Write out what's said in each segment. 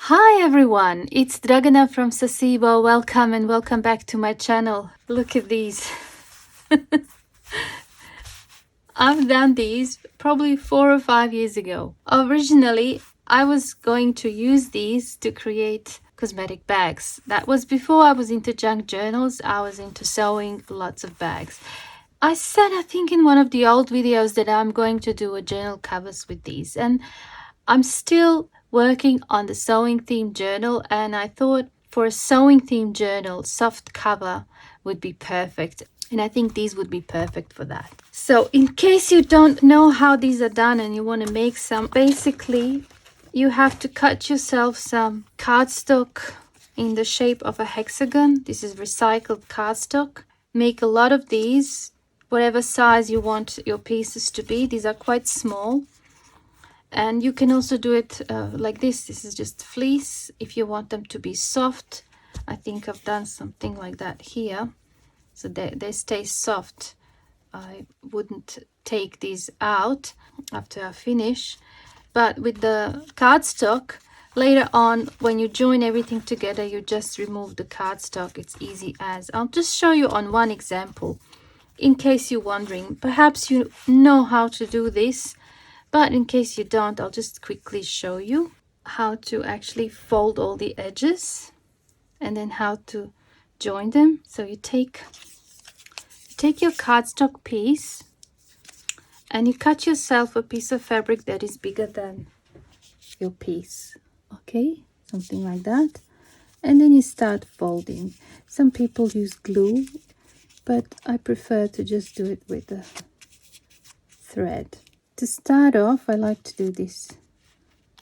Hi everyone, it's Dragana from Saacibo. Welcome and welcome back to my channel. Look at these. I've done these probably 4 or 5 years ago. Originally, I was going to use these to create cosmetic bags. That was before I was into junk journals. I was into sewing lots of bags. I said, I think in one of the old videos, that I'm going to do a journal covers with these, and I'm still working on the sewing themed journal, and I thought for a sewing themed journal, soft cover would be perfect. And I think these would be perfect for that. So in case you don't know how these are done and you want to make some, basically you have to cut yourself some cardstock in the shape of a hexagon. This is recycled cardstock. Make a lot of these, whatever size you want your pieces to be. These are quite small. And you can also do it like this. This is just fleece. If you want them to be soft, I think I've done something like that here. So they stay soft. I wouldn't take these out after I finish. But with the cardstock, later on, when you join everything together, you just remove the cardstock. It's easy as. I'll just show you on one example. In case you're wondering, perhaps you know how to do this. But in case you don't, I'll just quickly show you how to actually fold all the edges and then how to join them. So you take your cardstock piece and you cut yourself a piece of fabric that is bigger than your piece. Okay, something like that. And then you start folding. Some people use glue, but I prefer to just do it with a thread. To start off, I like to do this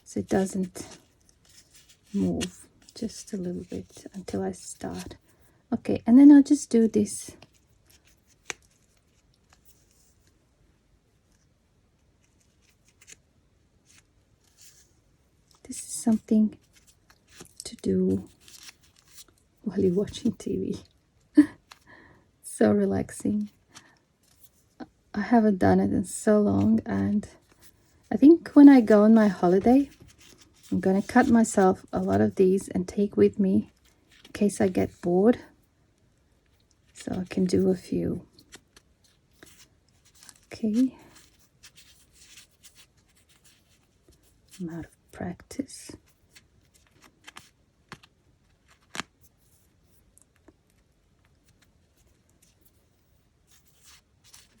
so it doesn't move, just a little bit until I start. Okay, and then I'll just do this. This is something to do while you're watching TV. So relaxing. I haven't done it in so long, and I think when I go on my holiday, I'm going to cut myself a lot of these and take with me in case I get bored, so I can do a few. Okay. I'm out of practice.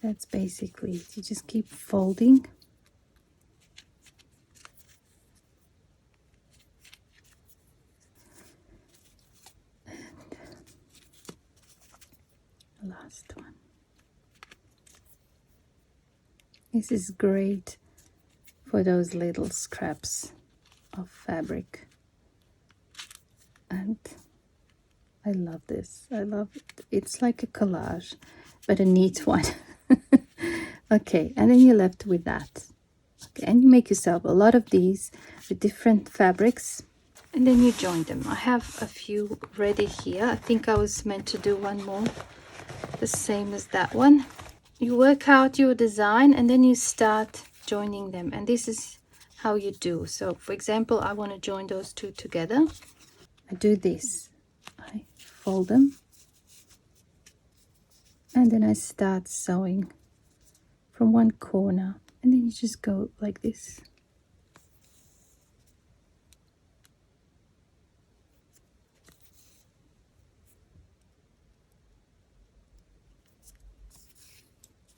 That's basically it. You just keep folding. And the last one. This is great for those little scraps of fabric. And I love this. I love it. It's like a collage, but a neat one. Okay, and then you're left with that. Okay, and you make yourself a lot of these with different fabrics, and then you join them. I have a few ready here. I think I was meant to do one more, the same as that one. You work out your design and then you start joining them, and this is how you do. So for example, I want to join those two together. I do this. I fold them and then I start sewing from one corner, and then you just go like this.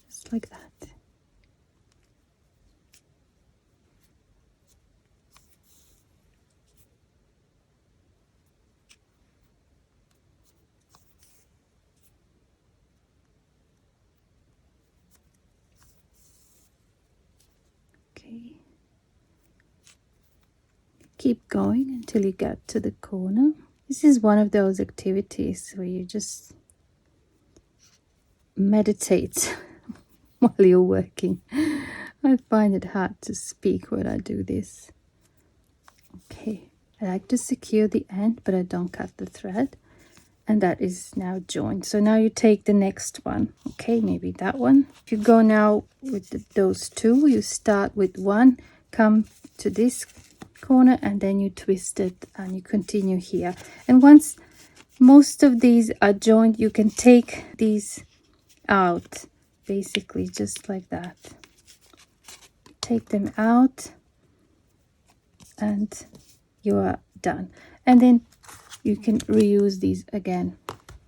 Just like that. Okay. Keep going until you get to the corner. This is one of those activities where you just meditate while you're working. I find it hard to speak when I do this. Okay, I like to secure the end, but I don't cut the thread. And that is now joined. So now you take the next one. Okay, maybe that one. If you go now with those two, you start with one, come to this corner, and then you twist it and you continue here. And once most of these are joined, you can take these out, basically just like that. Take them out and you are done. And then you can reuse these again.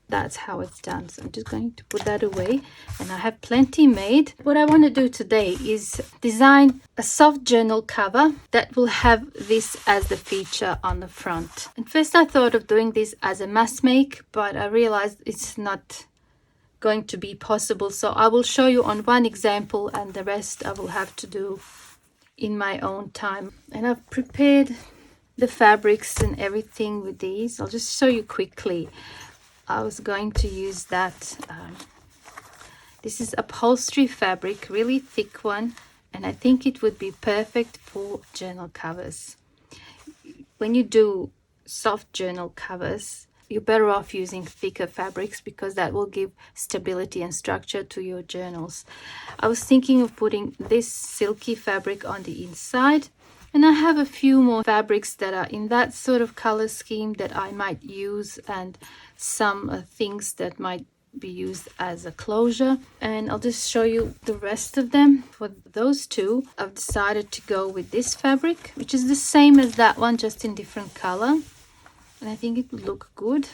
That's how it's done. So I'm just going to put that away, and I have plenty made. What I want to do today is design a soft journal cover that will have this as the feature on the front. And first I thought of doing this as a mass make, but I realized it's not going to be possible. So I will show you on one example, and the rest I will have to do in my own time. And I've prepared the fabrics and everything with these. I'll just show you quickly. I was going to use that. This is upholstery fabric, really thick one, and I think it would be perfect for journal covers. When you do soft journal covers, you're better off using thicker fabrics because that will give stability and structure to your journals. I was thinking of putting this silky fabric on the inside, and I have a few more fabrics that are in that sort of color scheme that I might use, and some things that might be used as a closure. And I'll just show you the rest of them. For those two, I've decided to go with this fabric, which is the same as that one, just in different color. And I think it would look good.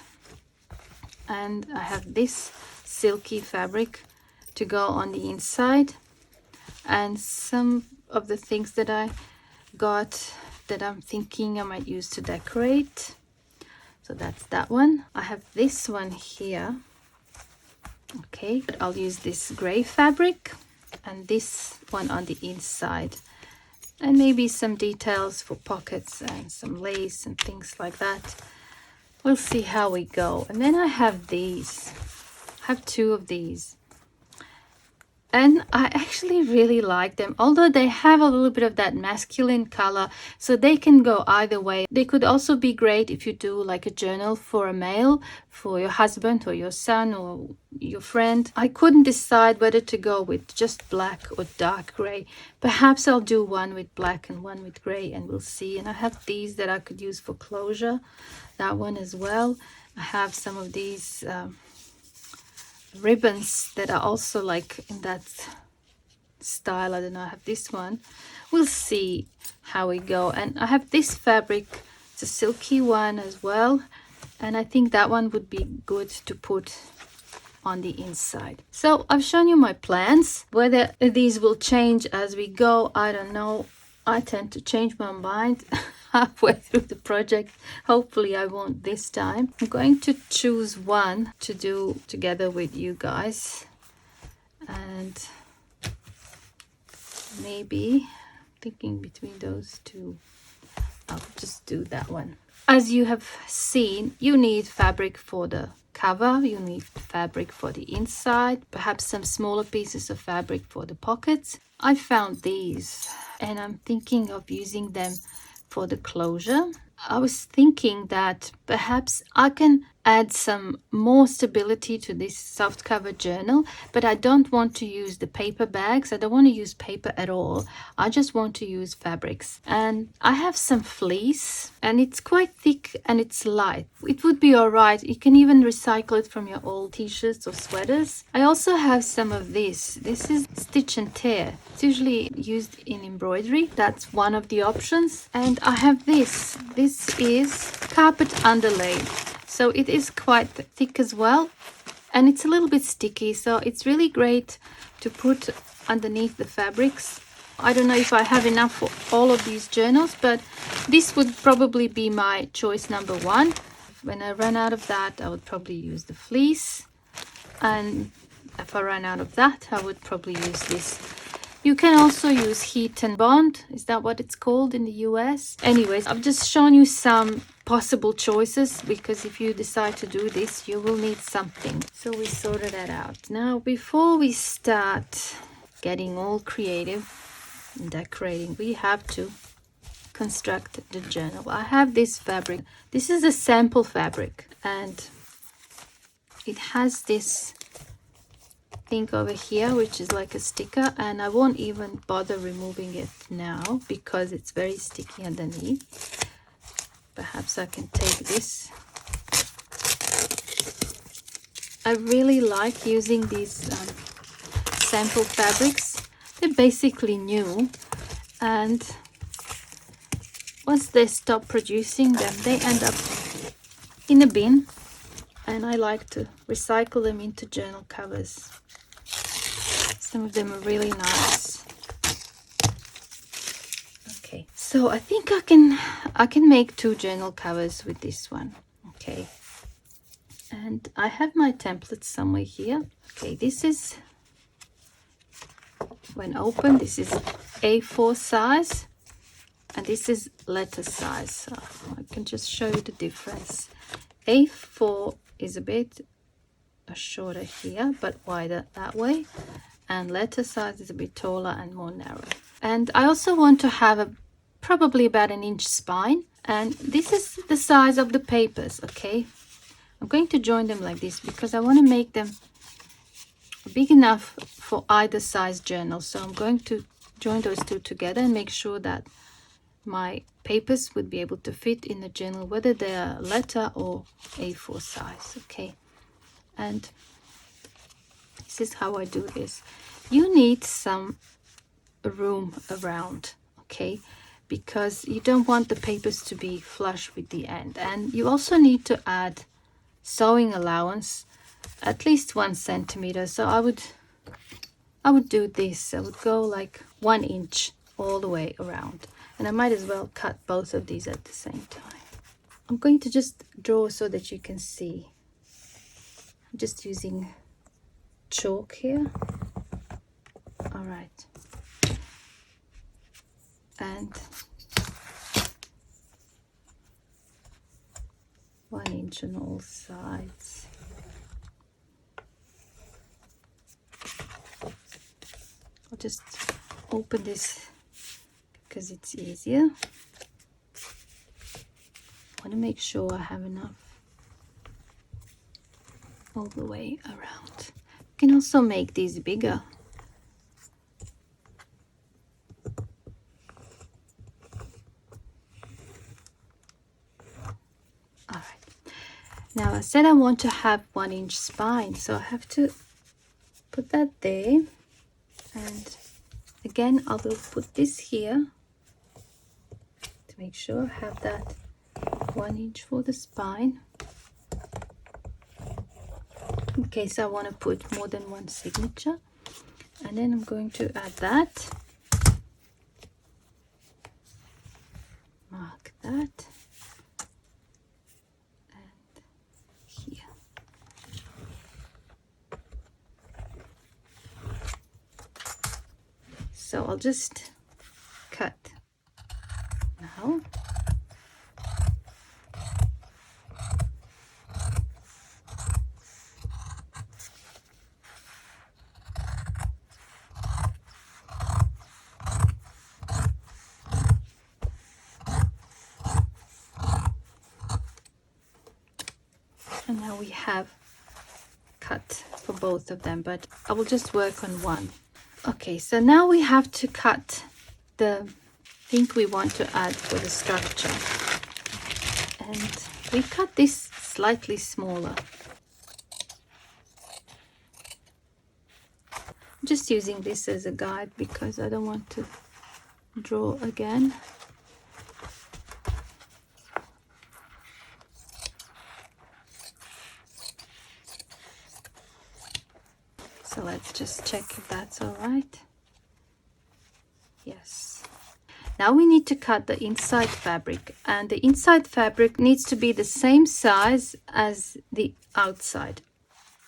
And I have this silky fabric to go on the inside, and some of the things that I got that I'm thinking I might use to decorate. So that's that one. I have this one here. Okay, but I'll use this gray fabric and this one on the inside, and maybe some details for pockets and some lace and things like that. We'll see how we go. And then I have these. I have two of these. And I actually really like them, although they have a little bit of that masculine color, so they can go either way. They could also be great if you do like a journal for a male, for your husband or your son or your friend. I couldn't decide whether to go with just black or dark gray. Perhaps I'll do one with black and one with gray, and we'll see. And I have these that I could use for closure, that one as well. I have some of these ribbons that are also like in that style. I don't know, I have this one. We'll see how we go. And I have this fabric, it's a silky one as well, and I think that one would be good to put on the inside. So I've shown you my plans. Whether these will change as we go, I don't know. I tend to change my mind halfway through the project. Hopefully I won't this time. I'm going to choose one to do together with you guys, and maybe thinking between those two, I'll just do that one. As you have seen, you need fabric for the cover, you need fabric for the inside, perhaps some smaller pieces of fabric for the pockets. I found these and I'm thinking of using them for the closure. I was thinking that perhaps I can add some more stability to this soft cover journal, but I don't want to use the paper bags. I don't want to use paper at all. I just want to use fabrics. And I have some fleece, and it's quite thick and it's light. It would be all right. You can even recycle it from your old t-shirts or sweaters. I also have some of this. This is stitch and tear. It's usually used in embroidery. That's one of the options. And I have this. This is carpet underlay. So it is quite thick as well, and it's a little bit sticky, so it's really great to put underneath the fabrics. I don't know if I have enough for all of these journals, but this would probably be my choice number one. When I run out of that, I would probably use the fleece, and if I run out of that, I would probably use this. You can also use heat and bond. Is that what it's called in the US? Anyways, I've just shown you some possible choices, because if you decide to do this, you will need something. So we sorted that out. Now, before we start getting all creative and decorating, we have to construct the journal. I have this fabric. This is a sample fabric, and it has this thing over here which is like a sticker, and I won't even bother removing it now because it's very sticky underneath. Perhaps I can take this. I really like using these sample fabrics. They're basically new, and once they stop producing them, they end up in a bin, and I like to recycle them into journal covers. Some of them are really nice. Okay, so I think I can make 2 journal covers with this one. Okay, and I have my template somewhere here. Okay, this is, when open, this is A4 size, and this is letter size. So I can just show you the difference. A4 is a bit shorter here but wider that way, and letter size is a bit taller and more narrow. And I also want to have probably about 1 inch spine, and this is the size of the papers. Okay, I'm going to join them like this because I want to make them big enough for either size journal. So I'm going to join those 2 together and make sure that my papers would be able to fit in the journal, whether they are letter or A4 size. Okay, and this is how I do this. You need some room around, okay, because you don't want the papers to be flush with the end, and you also need to add sewing allowance, at least 1 centimeter. So I would do this. I would go like 1 inch all the way around, and I might as well cut both of these at the same time. I'm going to just draw so that you can see. I'm just using chalk here. All right, and 1 inch on all sides. I'll just open this because it's easier. I want to make sure I have enough all the way around. You can also make these bigger. All right. Now I said I want to have 1 inch spine, so I have to put that there. And again, I will put this here to make sure I have that 1 inch for the spine, in case I want to put more than 1 signature. And then I'm going to add that, mark that, and here. So I'll just cut now. And now we have cut for both of them, but I will just work on one. Okay, so now we have to cut the thing we want to add for the structure, and we cut this slightly smaller. I'm just using this as a guide because I don't want to draw again. So let's just check if that's all right. Yes. Now we need to cut the inside fabric, and the inside fabric needs to be the same size as the outside.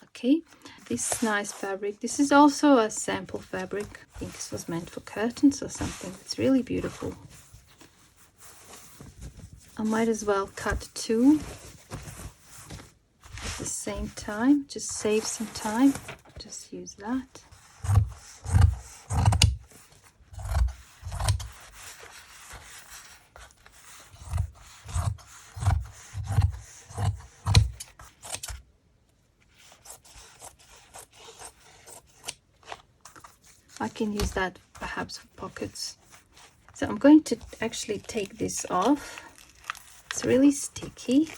Okay, this nice fabric, this is also a sample fabric. I think this was meant for curtains or something. It's really beautiful. I might as well cut 2 at the same time, just save some time. Just use that. I can use that perhaps for pockets. So I'm going to actually take this off. It's really sticky.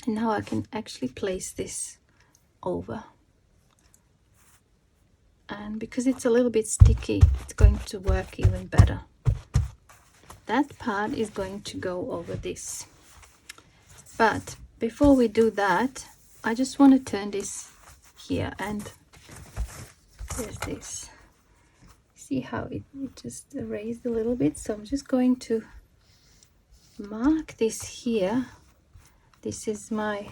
And now I can actually place this over. And because it's a little bit sticky, it's going to work even better. That part is going to go over this. But before we do that, I just want to turn this here, and there's this. See how it just erased a little bit? So I'm just going to mark this here. This is my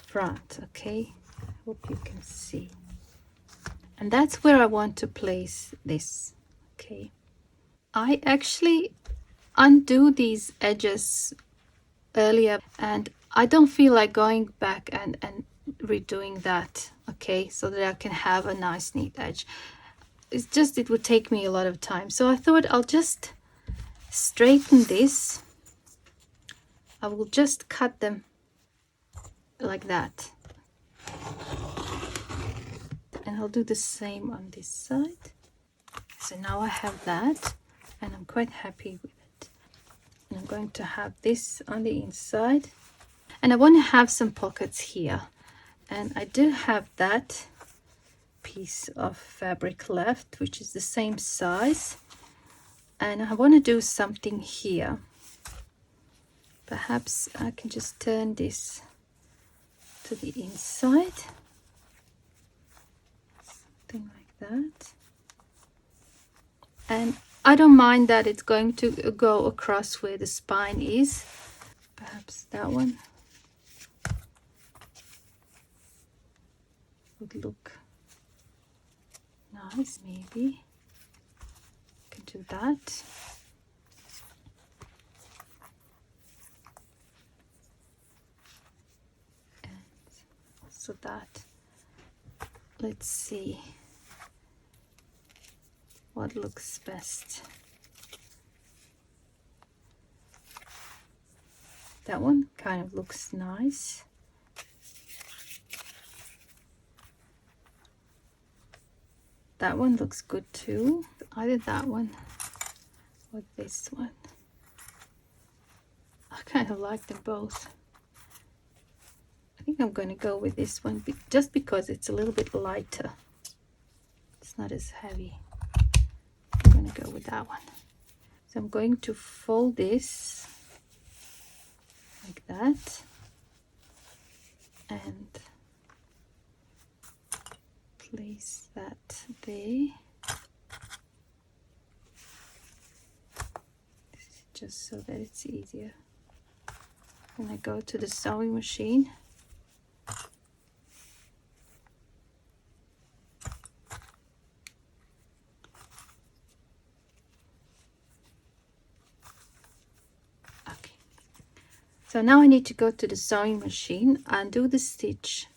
front, okay? I hope you can see. And that's where I want to place this, okay? I actually undo these edges earlier, and I don't feel like going back and redoing that, okay, so that I can have a nice neat edge. It's just, it would take me a lot of time. So I thought I'll just straighten this. I will just cut them like that. And I'll do the same on this side. So now I have that, and I'm quite happy with it. And I'm going to have this on the inside. And I want to have some pockets here. And I do have that piece of fabric left, which is the same size. And I want to do something here. Perhaps I can just turn this to the inside. Something like that. And I don't mind that it's going to go across where the spine is. Perhaps that one would look nice, maybe. I can do that. And also that. Let's see what looks best. That one kind of looks nice. That one looks good too. Either that one or this one. I kind of like them both. I think I'm going to go with this one just because it's a little bit lighter. It's not as heavy. I'm going to go with that one. So I'm going to fold this like that and place that there. Just so that it's easier. When I go to the sewing machine, okay. So now I need to go to the sewing machine and do the stitch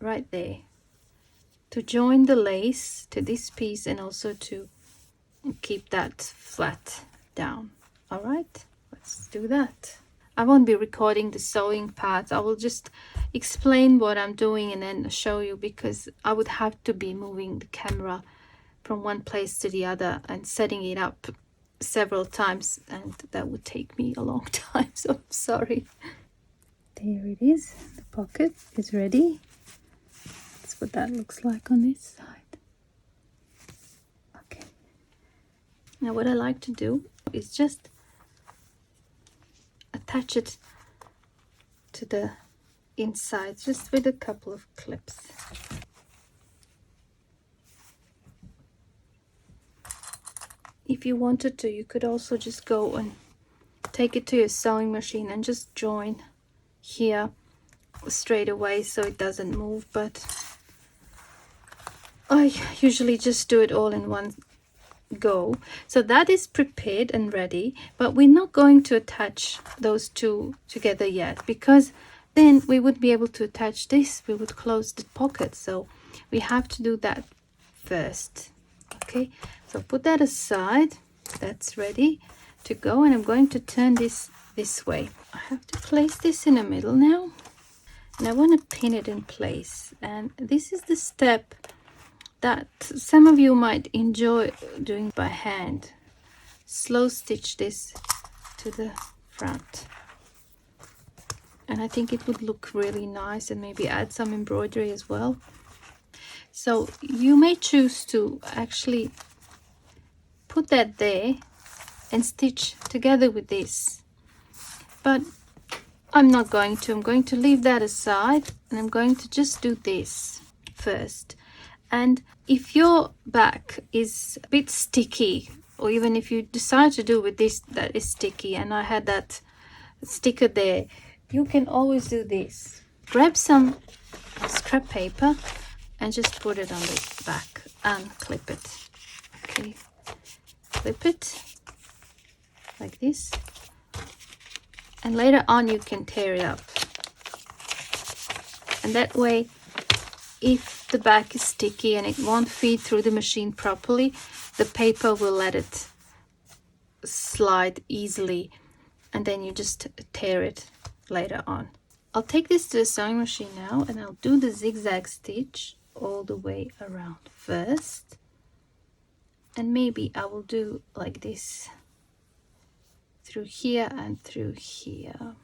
right there to join the lace to this piece and also to keep that flat down. All right, let's do that. I won't be recording the sewing part. I will just explain what I'm doing and then show you, because I would have to be moving the camera from one place to the other and setting it up several times, and that would take me a long time, so I'm sorry. There it is. The pocket is ready. That's what that looks like on this side. Okay. Now what I like to do is just attach it to the inside just with a couple of clips. If you wanted to, you could also just go and take it to your sewing machine and just join here straight away so it doesn't move, but I usually just do it all in one go. So that is prepared and ready, but we're not going to attach those two together yet, because then we would be able to attach this. We would close the pocket, so we have to do that first. Okay, so put that aside. That's ready to go, and I'm going to turn this way. I have to place this in the middle now. and I want to pin it in place. And this is the step that some of you might enjoy doing by hand. Slow stitch this to the front, and I think it would look really nice, and maybe add some embroidery as well. So you may choose to actually put that there and stitch together with this, but I'm not going to. I'm going to leave that aside, and I'm going to just do this first. And if your back is a bit sticky, or even if you decide to do with this that is sticky, and I had that sticker there, you can always do this. Grab some scrap paper and just put it on the back and clip it. Okay, clip it like this, and later on you can tear it up, and that way, if the back is sticky and it won't feed through the machine properly, the paper will let it slide easily, and then you just tear it later on. I'll take this to the sewing machine now, and I'll do the zigzag stitch all the way around first, and maybe I will do like this through here and through here.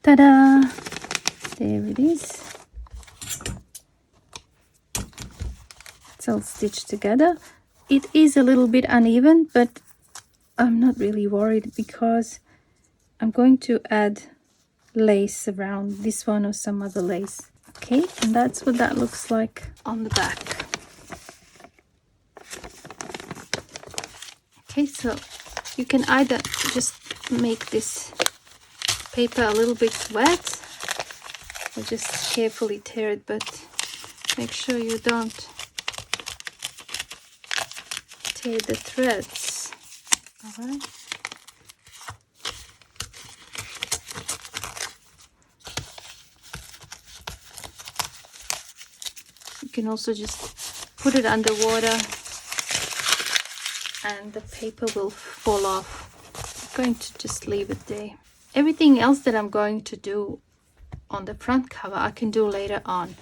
Ta-da! There it is. It's all stitched together. It is a little bit uneven, but I'm not really worried because I'm going to add lace around this one or some other lace. Okay, and that's what that looks like on the back. Okay, so you can either just make this paper a little bit wet or just carefully tear it, but make sure you don't tear the threads. All right. You can also just put it under water and the paper will fall off. I'm going to just leave it there. Everything else that I'm going to do on the front cover I can do later on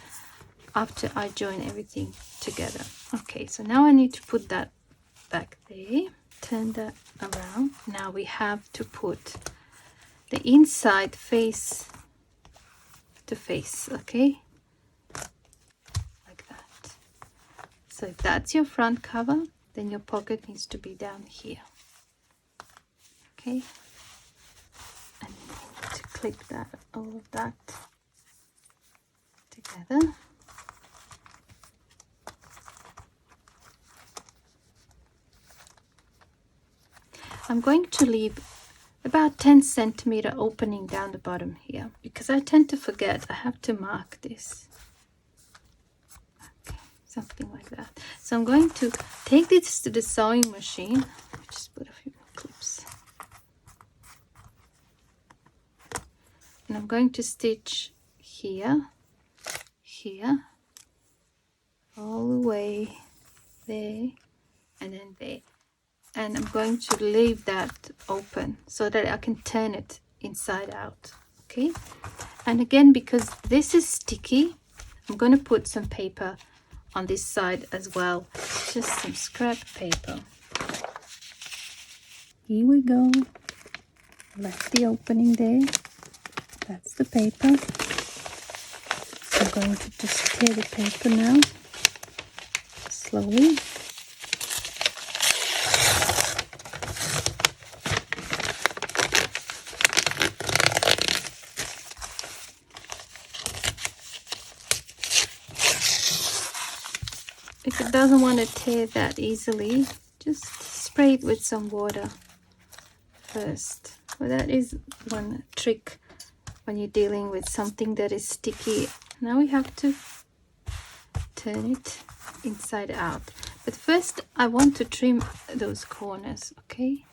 after I join everything together. Okay, so now I need to put that back there, turn that around. Now we have to put the inside face to face, okay, like that. So if that's your front cover, then your pocket needs to be down here, okay, and you need to click that, all of that together. I'm going to leave about 10 centimeter opening down the bottom here because I tend to forget. I have to mark this. Okay, something like that. So I'm going to take this to the sewing machine. Just put a few clips. And I'm going to stitch here, here, all the way there, and then there. And I'm going to leave that open so that I can turn it inside out, okay? And again, because this is sticky, I'm going to put some paper on this side as well, just some scrap paper. Here we go. Left the opening there. That's the paper. I'm going to just tear the paper now, slowly. If it doesn't want to tear that easily, just spray it with some water first. Well, that is one trick when you're dealing with something that is sticky. Now we have to turn it inside out. But first I want to trim those corners, okay?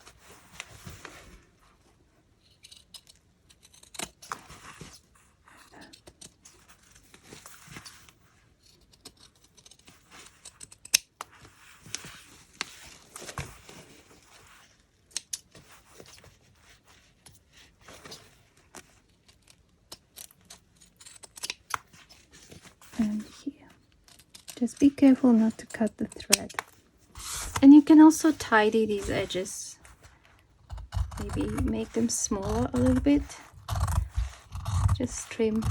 Just be careful not to cut the thread. And you can also tidy these edges. Maybe make them smaller a little bit. Just trim.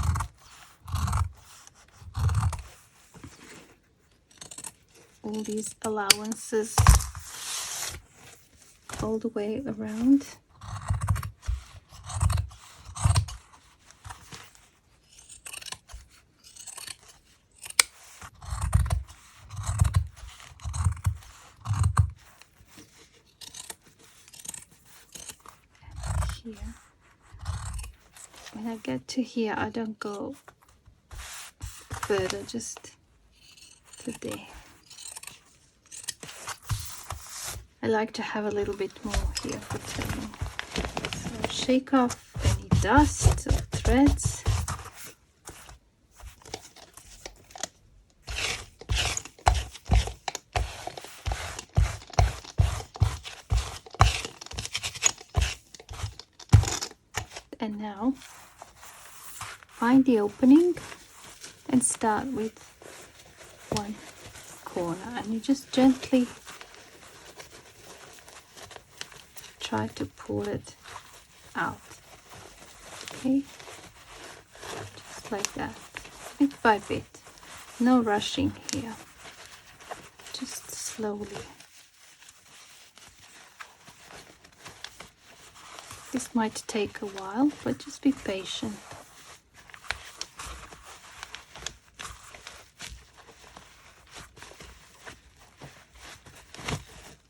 All these allowances all the way around. And here, when I get to here, I don't go further, just to there. I like to have a little bit more here for tailing. So shake off any dust or threads. And now find the opening and start with one corner, and you just gently try to pull it out. Okay, just like that, bit by bit. No rushing here, just slowly. This might take a while, but just be patient.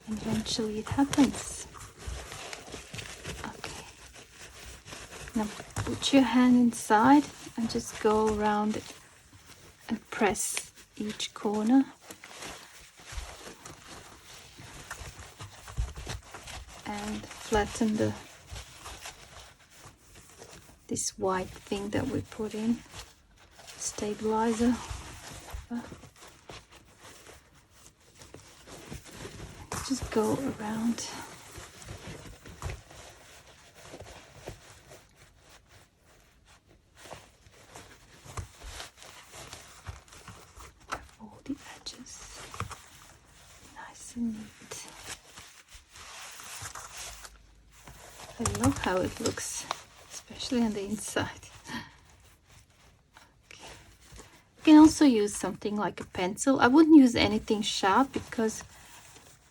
And eventually it happens. Okay. Now put your hand inside and just go around it and press each corner. And flatten this white thing that we put in, stabilizer. Just go around. All the edges, nice and neat. I love how it looks, especially on the inside. Okay. You can also use something like a pencil. I wouldn't use anything sharp because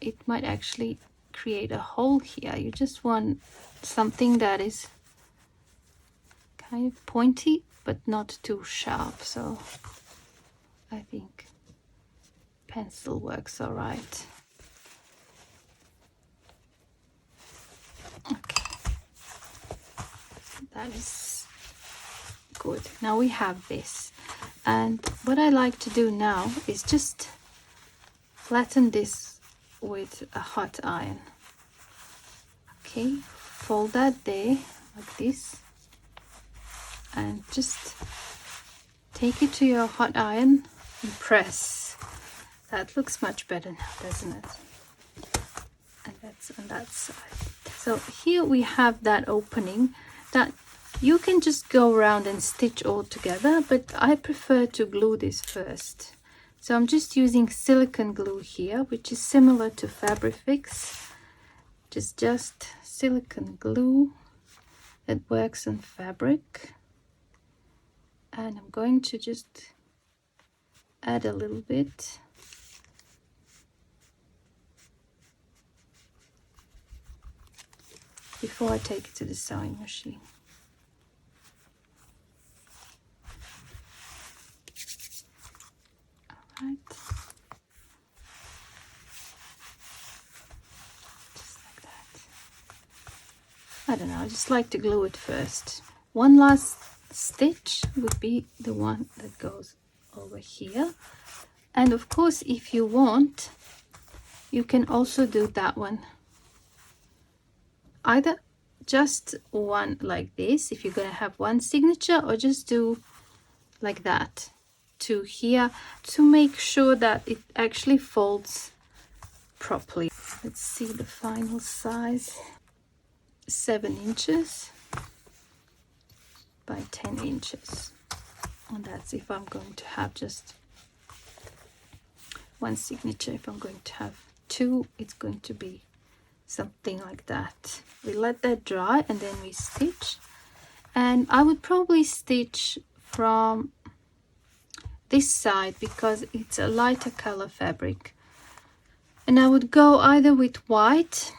it might actually create a hole here. You just want something that is kind of pointy but not too sharp. So I think pencil works all right. Okay. That is good. Now we have this, and what I like to do now is just flatten this with a hot iron. Okay, fold that there like this, and just take it to your hot iron and press. That looks much better now, doesn't it? And that's on that side. So here we have that opening that you can just go around and stitch all together, but I prefer to glue this first. So I'm just using silicone glue here, which is similar to Fabrifix. Just silicone glue that works on fabric. And I'm going to just add a little bit. Before I take it to the sewing machine. Alright. Just like that. I don't know, I just like to glue it first. One last stitch would be the one that goes over here. And of course, if you want, you can also do that one. Either just one like this, if you're going to have one signature, or just do like that to here to make sure that it actually folds properly. Let's see the final size. 7 inches by 10 inches. And that's if I'm going to have just one signature. If I'm going to have two, it's going to be something like that. We let that dry and then we stitch, and I would probably stitch from this side because it's a lighter color fabric, and I would go either with white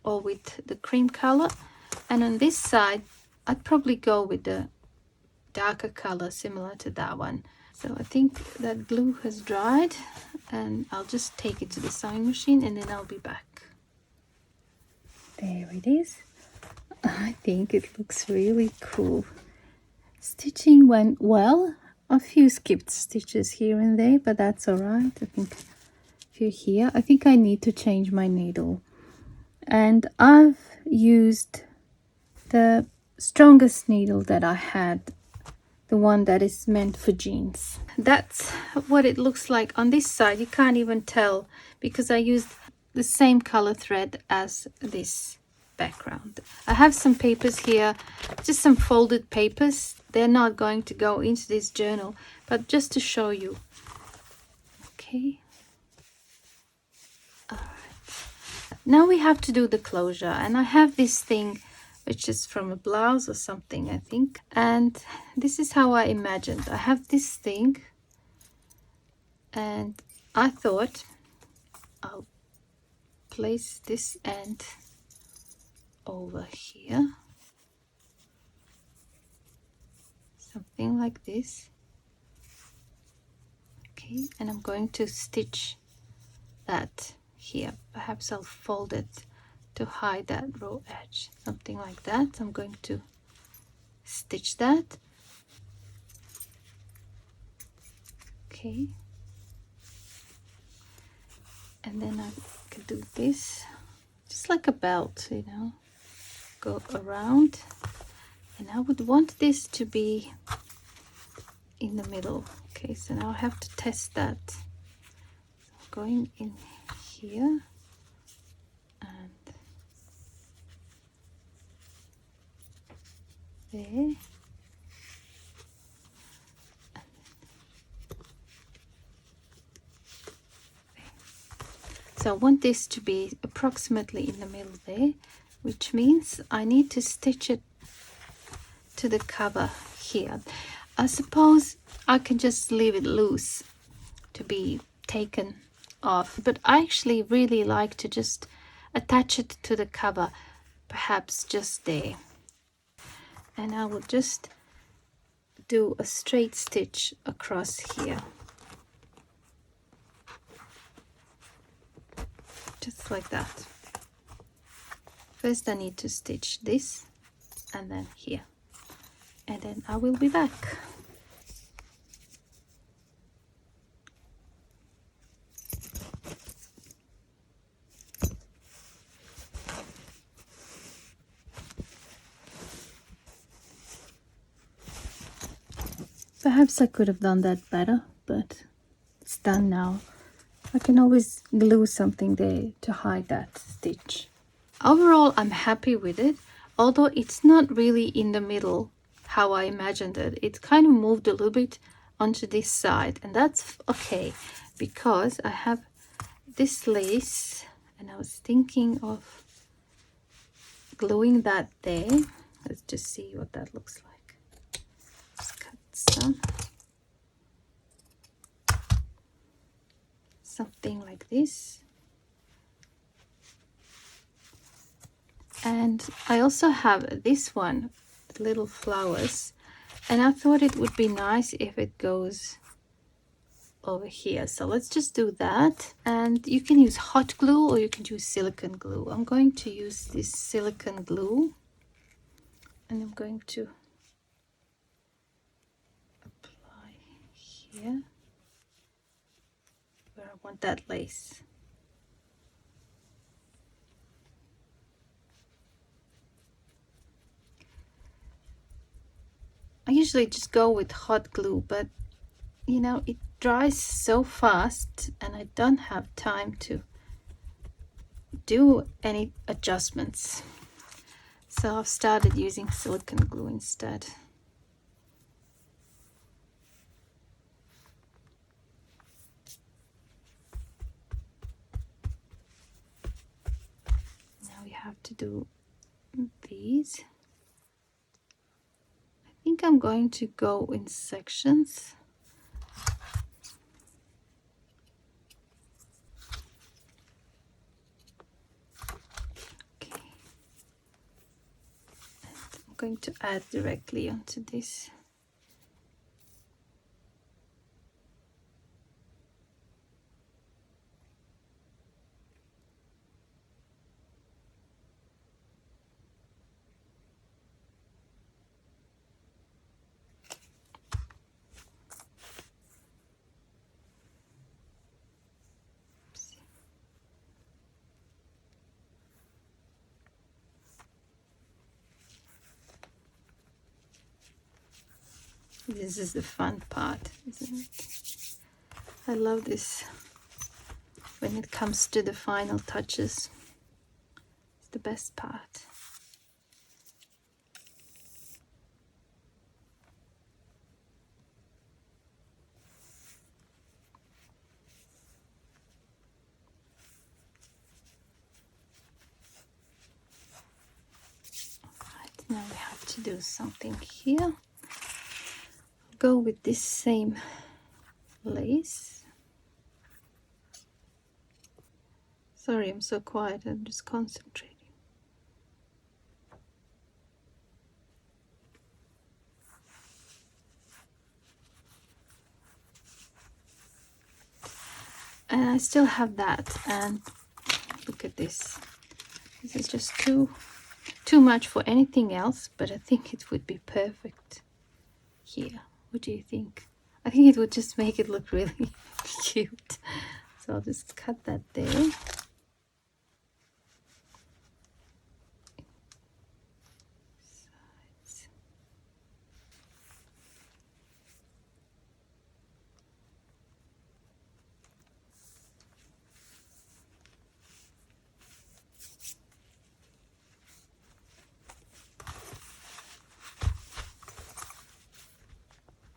or with the cream color, and on this side I'd probably go with the darker color similar to that one. So I think that glue has dried, and I'll just take it to the sewing machine and then I'll be back. There it is. I think it looks really cool. Stitching went well. A few skipped stitches here and there, but that's all right. I think a few here. I think I need to change my needle. And I've used the strongest needle that I had, the one that is meant for jeans. That's what it looks like on this side. You can't even tell because I used the same color thread as this background. I have some papers here, just some folded papers. They're not going to go into this journal, but just to show you. Okay. All right. Now we have to do the closure, and I have this thing which is from a blouse or something, I think. And this is how I imagined. I have this thing, and I thought I'll place this end over here, something like this. Okay, and I'm going to stitch that here. Perhaps I'll fold it to hide that raw edge, something like that. I'm going to stitch that. Okay, and then I can do this just like a belt, you know, go around, and I would want this to be in the middle. Okay, so now I have to test that. So I'm going in here and there. So I want this to be approximately in the middle there, which means I need to stitch it to the cover here. I suppose I can just leave it loose to be taken off, but I actually really like to just attach it to the cover, perhaps just there. And I will just do a straight stitch across here, just like that. First I need to stitch this and then here, and then I will be back. Perhaps I could have done that better, but it's done now. I can always glue something there to hide that stitch. Overall, I'm happy with it, although it's not really in the middle how I imagined it. It kind of moved a little bit onto this side, and that's okay because I have this lace, and I was thinking of gluing that there. Let's just see what that looks like. Let's cut some. Something like this. And I also have this one, little flowers, and I thought it would be nice if it goes over here. So let's just do that. And you can use hot glue or you can use silicone glue. I'm going to use this silicone glue, and I'm going to apply here where I want that lace. I usually just go with hot glue, but you know, it dries so fast and I don't have time to do any adjustments. So I've started using silicone glue instead. have to do these. I think I'm going to go in sections. Okay. And I'm going to add directly onto this. This is the fun part, isn't it? I love this when it comes to the final touches. It's the best part. Right, now we have to do something here. Go with this same lace. Sorry, I'm so quiet, I'm just concentrating. And I still have that, and look at this. This is just too much for anything else, but I think it would be perfect here. What do you think? I think it would just make it look really cute. So I'll just cut that there. Sides.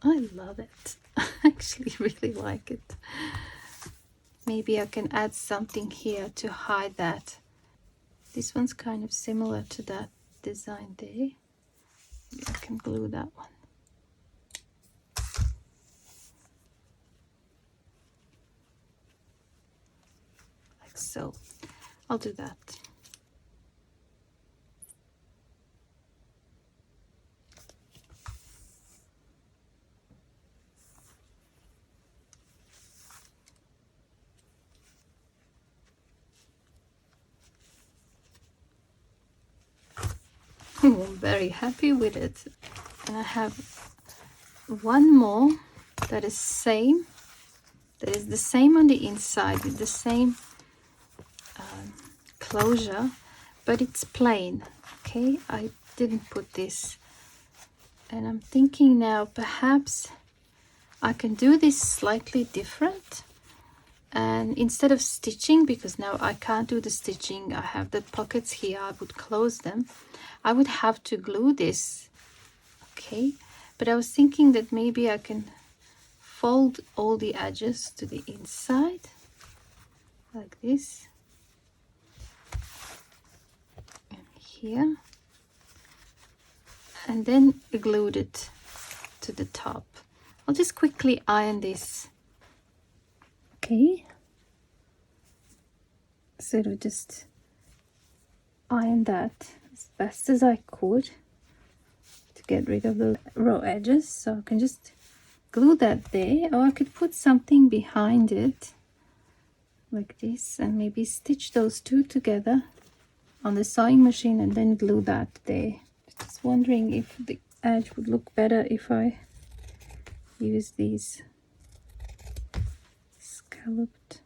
I love it. I actually really like it. Maybe I can add something here to hide that. This one's kind of similar to that design there. Maybe I can glue that one. Like so. I'll do that. I'm very happy with it. And I have one more that is same. That is the same on the inside with the same closure, but it's plain. Okay, I didn't put this. And I'm thinking now perhaps I can do this slightly different. And instead of stitching, because now I can't do the stitching, I have the pockets here, I would close them. I would have to glue this. Okay, but I was thinking that maybe I can fold all the edges to the inside like this, and here, and then glued it to the top. I'll just quickly iron this. Okay, sort of just iron that as best as I could to get rid of the raw edges. So I can just glue that there, or I could put something behind it like this and maybe stitch those two together on the sewing machine and then glue that there. Just wondering if the edge would look better if I use these scalloped.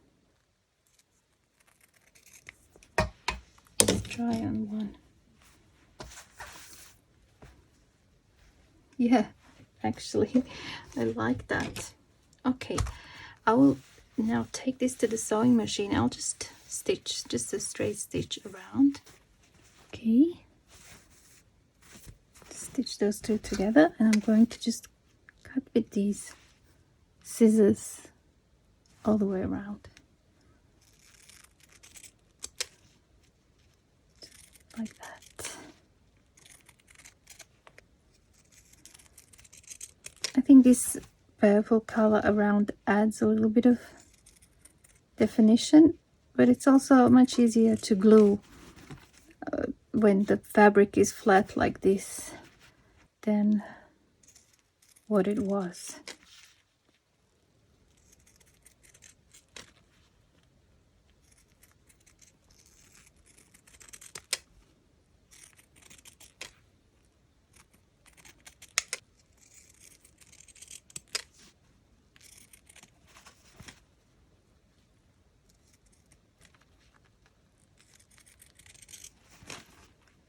Let's try on one. Yeah, actually I like that. Okay, I will now take this to the sewing machine. I'll just stitch just a straight stitch around. Okay, stitch those two together, and I'm going to just cut with these scissors all the way around. like that. I think this purple color around adds a little bit of definition, but it's also much easier to glue when the fabric is flat like this than what it was.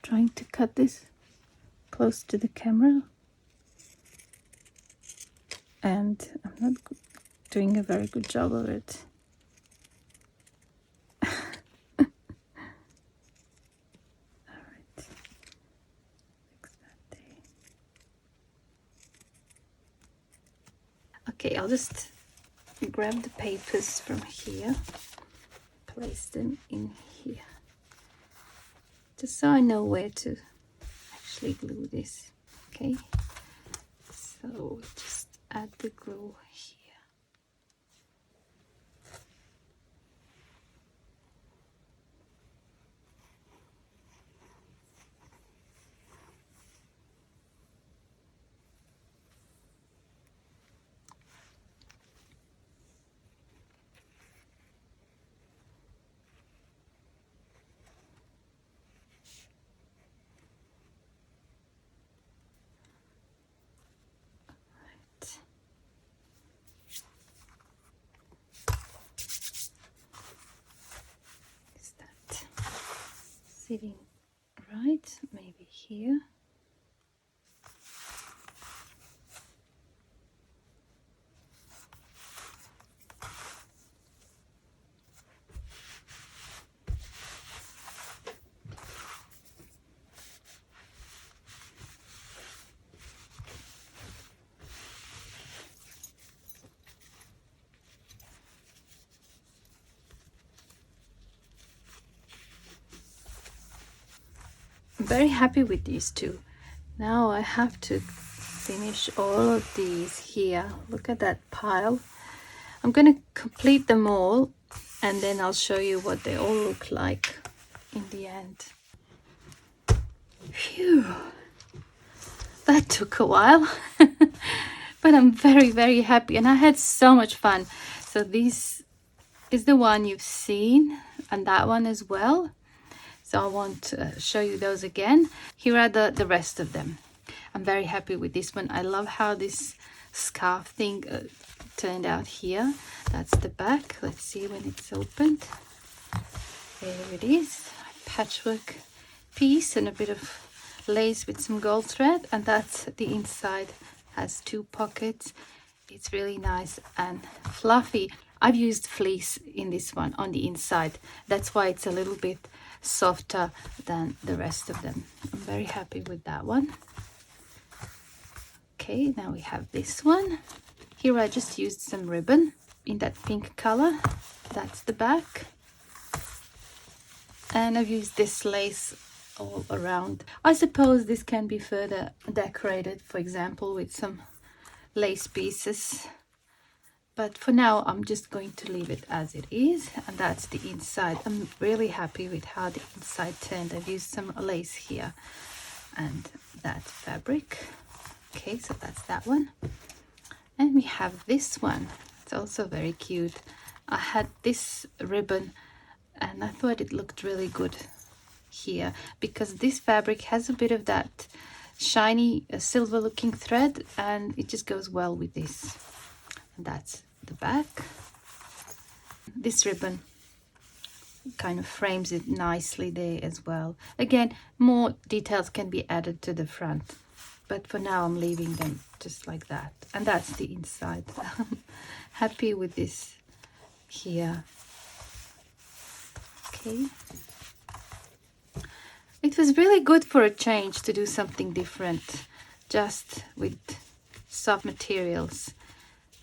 Trying to cut this close to the camera, and I'm not doing a very good job of it. Alright, fix that there. Okay, I'll just grab the papers from here, place them in here, just so I know where to actually glue this. Okay, so just add the glue here. Is that sitting right? Maybe here. I'm very happy with these two. Now I have to finish all of these here. Look at that pile. I'm going to complete them all, and then I'll show you what they all look like in the end. Phew, that took a while. But I'm very, very happy, and I had so much fun. So this is the one you've seen, and that one as well. So I won't show you those again. Here are the rest of them. I'm very happy with this one. I love how this scarf thing turned out here. That's the back. Let's see when it's opened. There it is. A patchwork piece and a bit of lace with some gold thread. And that's the inside. Has 2 pockets. It's really nice and fluffy. I've used fleece in this one on the inside. That's why it's a little bit softer than the rest of them. I'm very happy with that one. Okay, now we have this one. Here I just used some ribbon in that pink color. That's the back. And I've used this lace all around. I suppose this can be further decorated, for example, with some lace pieces. But for now, I'm just going to leave it as it is. And that's the inside. I'm really happy with how the inside turned. I've used some lace here and that fabric. Okay, so that's that one. And we have this one. It's also very cute. I had this ribbon and I thought it looked really good here because this fabric has a bit of that shiny silver looking thread, and it just goes well with this. And that's the back. This ribbon kind of frames it nicely there as well. Again, more details can be added to the front, but for now I'm leaving them just like that. And that's the inside. I'm happy with this here. Okay. It was really good for a change to do something different, just with soft materials.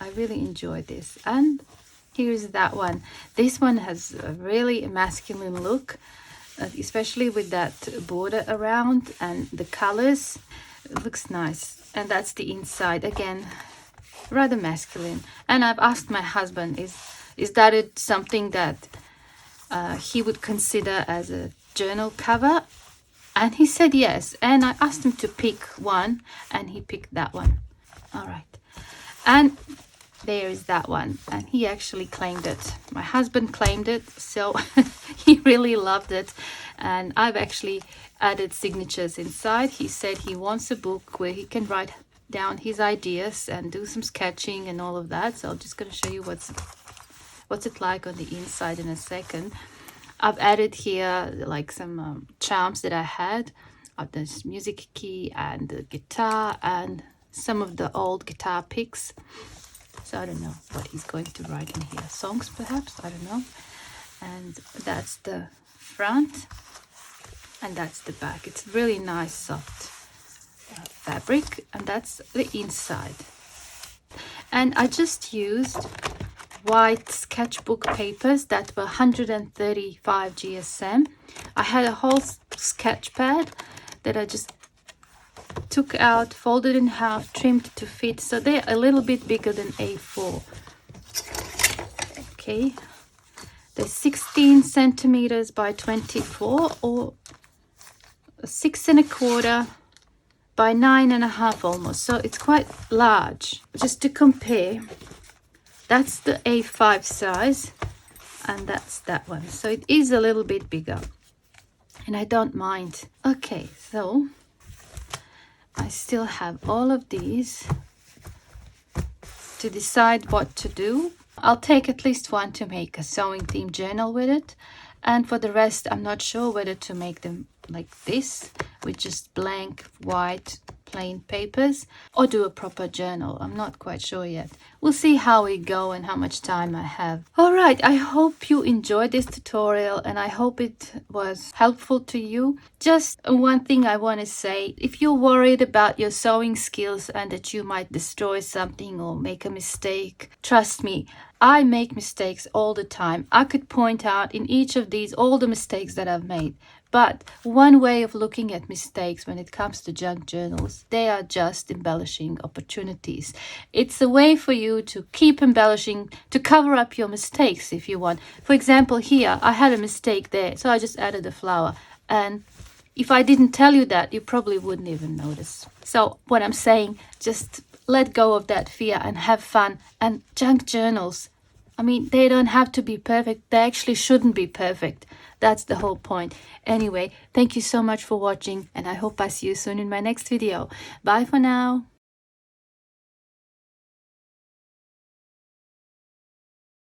I really enjoyed this. And here's that one. This one has a really masculine look. especially with that border around and the colors. It looks nice. And that's the inside. Again, rather masculine. And I've asked my husband, is that it something that he would consider as a journal cover? And he said yes. And I asked him to pick one, and he picked that one. All right. And there is that one, and he actually claimed it. My husband claimed it, so he really loved it. And I've actually added signatures inside. He said he wants a book where he can write down his ideas and do some sketching and all of that. So I'm just going to show you what's it like on the inside in a second. I've added here like some charms that I had of this music key and the guitar and some of the old guitar picks. So I don't know what he's going to write in here. Songs, perhaps? I don't know. And that's the front. And that's the back. It's really nice, soft fabric. And that's the inside. And I just used white sketchbook papers that were 135 GSM. I had a whole sketch pad that I just took out, folded in half, trimmed to fit, so they're a little bit bigger than A4. Okay, they're 16 centimeters by 24, or 6 1/4 by 9 1/2 almost, so it's quite large. Just to compare, that's the A5 size, and that's that one, so it is a little bit bigger, and I don't mind. Okay, so I still have all of these to decide what to do. I'll take at least one to make a sewing theme journal with it. And for the rest, I'm not sure whether to make them like this, with just blank, white, plain papers, or do a proper journal. I'm not quite sure yet. We'll see how we go and how much time I have. All right, I hope you enjoyed this tutorial, and I hope it was helpful to you. Just one thing I want to say, if you're worried about your sewing skills and that you might destroy something or make a mistake, trust me, I make mistakes all the time. I could point out in each of these all the mistakes that I've made. But one way of looking at mistakes when it comes to junk journals, they are just embellishing opportunities. It's a way for you to keep embellishing, to cover up your mistakes if you want. For example, here, I had a mistake there, so I just added a flower. And if I didn't tell you that, you probably wouldn't even notice. So what I'm saying, just let go of that fear and have fun. And junk journals, I mean, they don't have to be perfect. They actually shouldn't be perfect. That's the whole point. Anyway, thank you so much for watching, and I hope I see you soon in my next video. Bye for now.